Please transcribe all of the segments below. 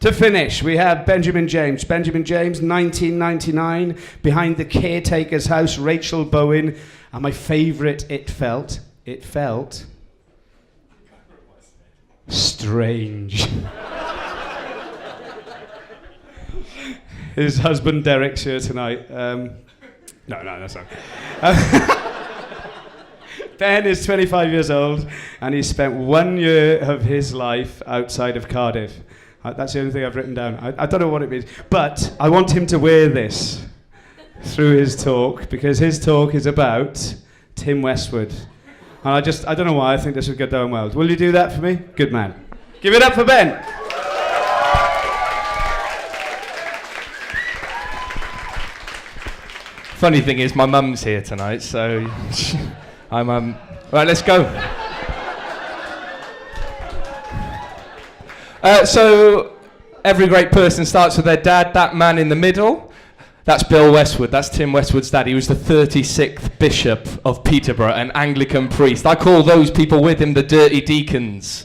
To finish, we have Benjamin James. Benjamin James, 1999, behind the caretaker's house, Rachel Bowen, and my favourite, it felt strange. His husband Derek's here tonight. No, that's not. Ben is 25 years old, and he spent 1 year of his life outside of Cardiff. That's the only thing I've written down. I don't know what it means, but I want him to wear this through his talk, because his talk is about Tim Westwood. And I don't know why, I think this would go down well. Will you do that for me? Good man. Give it up for Ben. Funny thing is, my mum's here tonight, so I'm right, let's go. So every great person starts with their dad. That man in the middle, that's Bill Westwood. That's Tim Westwood's dad. He was the 36th Bishop of Peterborough, an Anglican priest. I call those people with him the Dirty Deacons.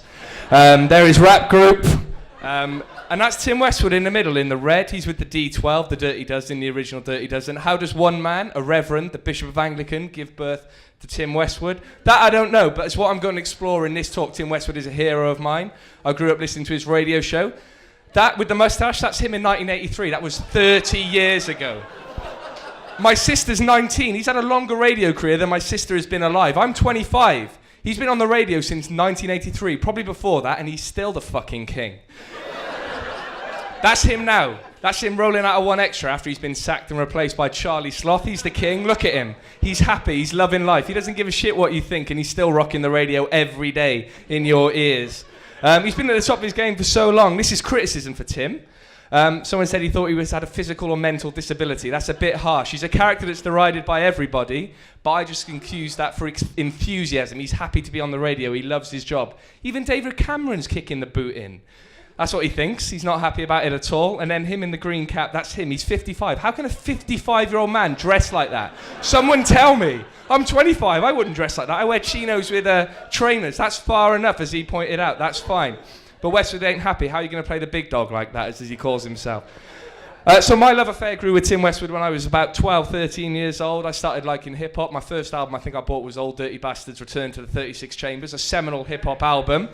They're his rap group. And that's Tim Westwood in the middle, in the red. He's with the D12, the Dirty Dozen, the original Dirty Dozen. How does one man, a reverend, the Bishop of Anglican, give birth to Tim Westwood? That I don't know, but it's what I'm going to explore in this talk. Tim Westwood is a hero of mine. I grew up listening to his radio show. That with the moustache, that's him in 1983. That was 30 years ago. My sister's 19. He's had a longer radio career than my sister has been alive. I'm 25. He's been on the radio since 1983, probably before that, and he's still the fucking king. That's him now. That's him rolling out of One Extra after he's been sacked and replaced by Charlie Sloth. He's the king. Look at him. He's happy. He's loving life. He doesn't give a shit what you think, and he's still rocking the radio every day in your ears. He's been at the top of his game for so long. This is criticism for Tim. Someone said he thought he had a physical or mental disability. That's a bit harsh. He's a character that's derided by everybody, but I just accuse that for enthusiasm. He's happy to be on the radio. He loves his job. Even David Cameron's kicking the boot in. That's what he thinks. He's not happy about it at all. And then him in the green cap, that's him. He's 55. How can a 55-year-old man dress like that? Someone tell me. I'm 25. I wouldn't dress like that. I wear chinos with trainers. That's far enough, as he pointed out. That's fine. But Westwood ain't happy. How are you going to play the big dog like that, as he calls himself? So my love affair grew with Tim Westwood when I was about 12, 13 years old. I started liking hip-hop. My first album I think I bought was Old Dirty Bastards Return to the 36 Chambers, a seminal hip-hop album.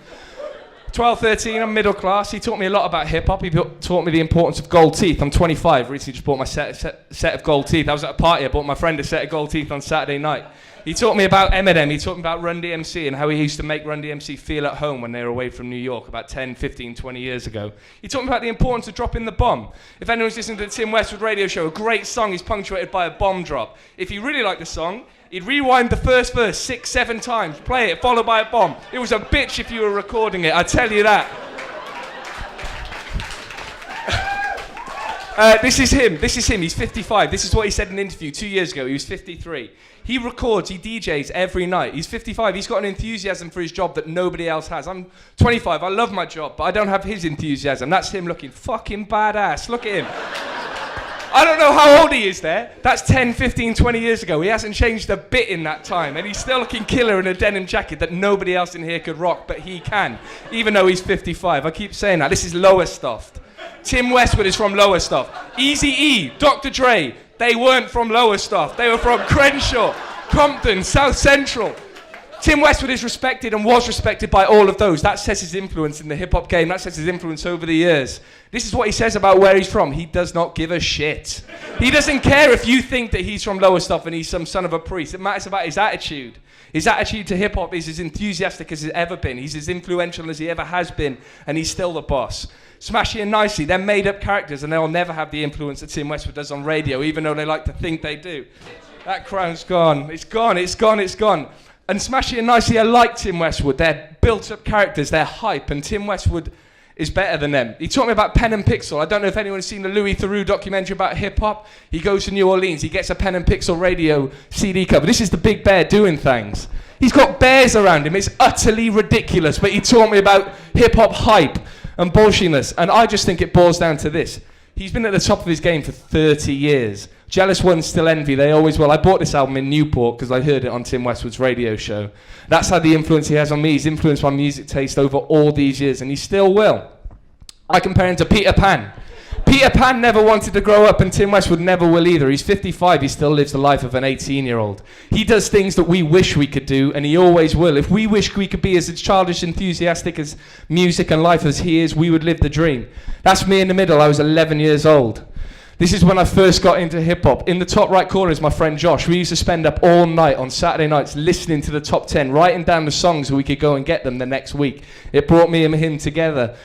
12, 13, I'm middle class. He taught me a lot about hip-hop. He taught me the importance of gold teeth. I'm 25. Recently just bought my set of gold teeth. I was at a party. I bought my friend a set of gold teeth on Saturday night. He taught me about Eminem. He taught me about Run DMC and how he used to make Run DMC feel at home when they were away from New York about 10, 15, 20 years ago. He taught me about the importance of dropping the bomb. If anyone's listening to the Tim Westwood radio show, a great song is punctuated by a bomb drop. If you really like the song, he'd rewind the first verse 6, 7 times, play it, followed by a bomb. It was a bitch if you were recording it, I tell you that. This is him. He's 55. This is what he said in an interview 2 years ago. He was 53. He records, he DJs every night. He's 55. He's got an enthusiasm for his job that nobody else has. I'm 25. I love my job, but I don't have his enthusiasm. That's him looking fucking badass. Look at him. I don't know how old he is there. That's 10, 15, 20 years ago. He hasn't changed a bit in that time. And he's still looking killer in a denim jacket that nobody else in here could rock, but he can, even though he's 55. I keep saying that. This is Lowestoft. Tim Westwood is from Lowestoft. Eazy-E, Dr. Dre, they weren't from Lowestoft. They were from Crenshaw, Compton, South Central. Tim Westwood is respected and was respected by all of those. That says his influence in the hip-hop game. That says his influence over the years. This is what he says about where he's from. He does not give a shit. He doesn't care if you think that he's from Lowestoft and he's some son of a priest. It matters about his attitude. His attitude to hip-hop is as enthusiastic as it's ever been. He's as influential as he ever has been, and he's still the boss. Smashy and Nicely, they're made-up characters, and they'll never have the influence that Tim Westwood does on radio, even though they like to think they do. That crown's gone. It's gone, it's gone, it's gone. And Smashy and Nicely are like Tim Westwood. They're built-up characters, they're hype, and Tim Westwood is better than them. He taught me about pen and pixel. I don't know if anyone's seen the Louis Theroux documentary about hip-hop. He goes to New Orleans, he gets a pen and pixel radio CD cover. This is the big bear doing things. He's got bears around him. It's utterly ridiculous, but he taught me about hip-hop hype and bullshiness, and I just think it boils down to this. He's been at the top of his game for 30 years. Jealous ones still envy, they always will. I bought this album in Newport because I heard it on Tim Westwood's radio show. That's how the influence he has on me. He's influenced my music taste over all these years, and he still will. I compare him to Peter Pan. Peter Pan never wanted to grow up, and Tim Westwood never will either. He's 55, he still lives the life of an 18-year-old. He does things that we wish we could do, and he always will. If we wish we could be as childish, enthusiastic as music and life as he is, we would live the dream. That's me in the middle. I was 11 years old. This is when I first got into hip-hop. In the top right corner is my friend Josh. We used to spend up all night on Saturday nights listening to the top 10, writing down the songs so we could go and get them the next week. It brought me and him together.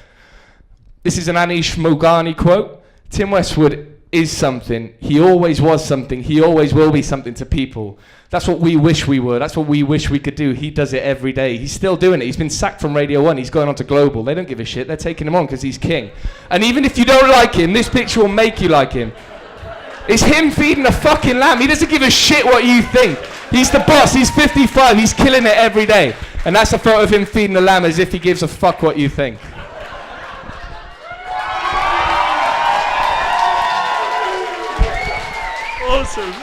This is an Anish Mogani quote. Tim Westwood is something. He always was something. He always will be something to people. That's what we wish we were. That's what we wish we could do. He does it every day. He's still doing it. He's been sacked from Radio 1. He's going on to Global. They don't give a shit. They're taking him on because he's king. And even if you don't like him, this picture will make you like him. It's him feeding a fucking lamb. He doesn't give a shit what you think. He's the boss. He's 55. He's killing it every day. And that's a photo of him feeding the lamb as if he gives a fuck what you think. Awesome.